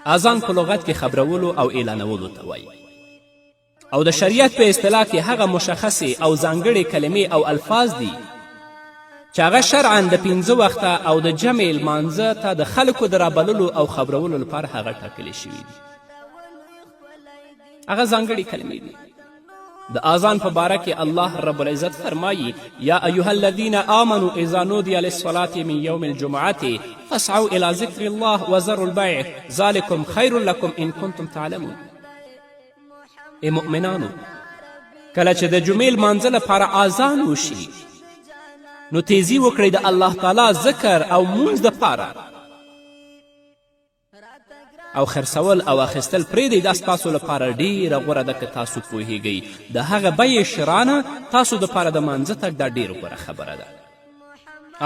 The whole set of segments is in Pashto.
اذان په لغت کې خبرولو او اعلانولو ته وایي او د شریعت په اصطلاح کې هغه مشخصې او ځانګړې کلمې او الفاظ دي چې هغه شرعاً د 5 وخته او د جمع لمانځه ته د خلکو د رابللو او خبرولو لپاره هغه ټاکلې شوي دي. هغه ځانګړې کلمې دي. د اذان په باره کې الله رب العزت فرمایي یا ایها الذین آمنوا اذا نودی للصلاة من یوم الجمعة فاسعوا الى ذکر الله وذروا البیع ذلکم خیر لکم ان کنتم تعلمون. ای مؤمنانو، کله چې د جمعې لمانځه لپاره اذان وشي نو تیزی وکړئ د الله تعالی ذکر او مونځ دپاره او خرڅول او اخیستل پرېږدئ. دا ستاسو لپاره ډیره غوره ده که تاسو پوهیږئ د هغه بیې شرانه تاسو دپاره د مانځه تګ دا ډیره غوره خبره ده.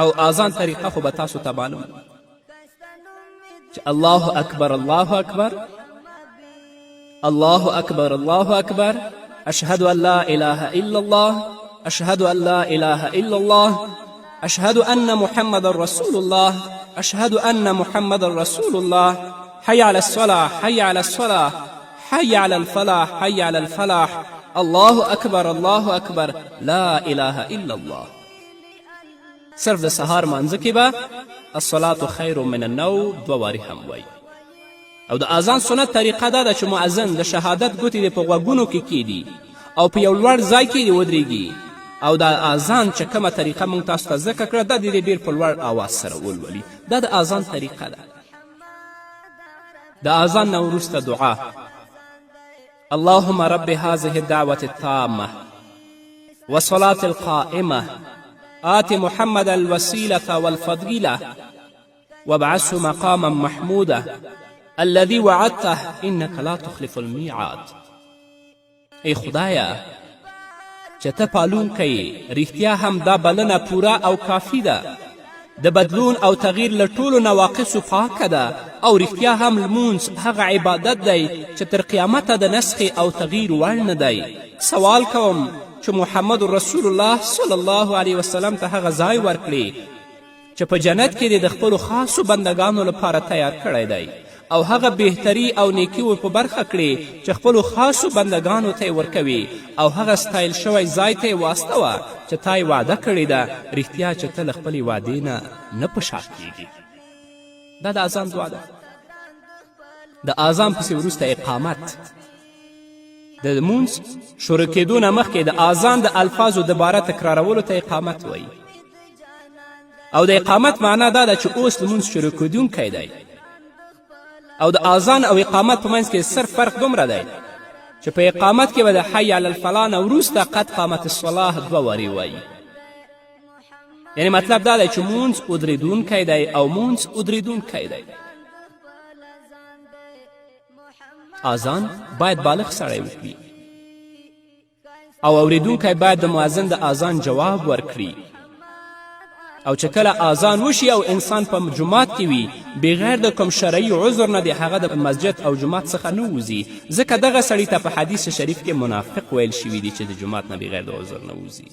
او اذان طریقه خو به تاسو ته معلوم چې الله اکبر الله اکبر الله اکبر الله اکبر اشهد ان لا اله الا الله اشهد ان لا اله الا الله اشهد ان محمد رسول الله اشهد ان محمد رسول الله حي على الصلاة حي على الصلاة حي على الفلاح حي على الفلاح الله اکبر الله اکبر لا اله الا الله. صرف د سهار مانځه کې به الصلاة خیر من النوم 2 وارې هم وایي. او د اذان سنت طریقه دا ده چې مؤذن د شهادت ګوتې دې په غوږونو کې کیدي او په یو لوړ ځای کې دې ودرېږي او د اذان چې کومه طریقه موږ تاسو ته ذکر کړه دا دې ډېر په لوړ اواز سره ولولي. دا د اذان طریقه ده. د اذان نه وروسته دعا اللهم رب هذه الدعوة التامة والصلاة القائمة آت محمد الوسيلة والفضيلة وابعثه مقاما محمودا الذي وعدته إنك لا تخلف الميعاد. ای خدایا چې ته پالونکی رښتیا هم دا بلنه پوره او کافي ده، د بدلون او تغییر له ټولو نواقصو پاکه ده او رښتیا هم لمونځ هغه عبادت دی چې تر قیامته د نسخې او تغییر وړ نه دی. سوال کوم چې محمد رسول الله صلی الله علیه وسلم ته هغه ځای ورکړي چې په جنت کې د خپلو خاصو بندګانو لپاره تیار کړی دی او هغه بهتري او نیکي ور په برخه کړي چې خپلو خاصو بندګانو ته یې ورکوي او هغه ستایل شوی ځای ته یې واستوه چې تا یې وعده کړې ده رښتیا چې ته له خپلې وعدې نه په شا کیږي. دا د اذان دعا ده. د اذان پسې وروسته اقامت د لمونځ شروع کېدو نه مخکې د اذان د الفاظو دوباره تکرارولو ته اقامت وایي او د اقامت معنا دا ده چې اوس لمونځ شروع کېدونکی دی او د اذان او اقامت په منځ کې صرف فرق دومره دی چې په اقامت کې به د حی علی الفلاح نه وروسته قد قامت الصلاح 2 وارې وایي. یعنی مطلب دا دی چې مونځ ودرېدونکی دی او مونځ ودرېدونکی دی. اذان باید بالغ سړی وکړي او اورېدونکی باید د مؤذن د اذان جواب ورکړي او چې کله اذان وشي او انسان په جومات کې وي بغیر د کوم شرعي عذر نه د هغه د مسجد او جومات څخه نه وځي، ځکه دغه سړي ته په حدیث شریف کې منافق ویل شوي دي چې د جومات نه بغیر د عذر نه وځي.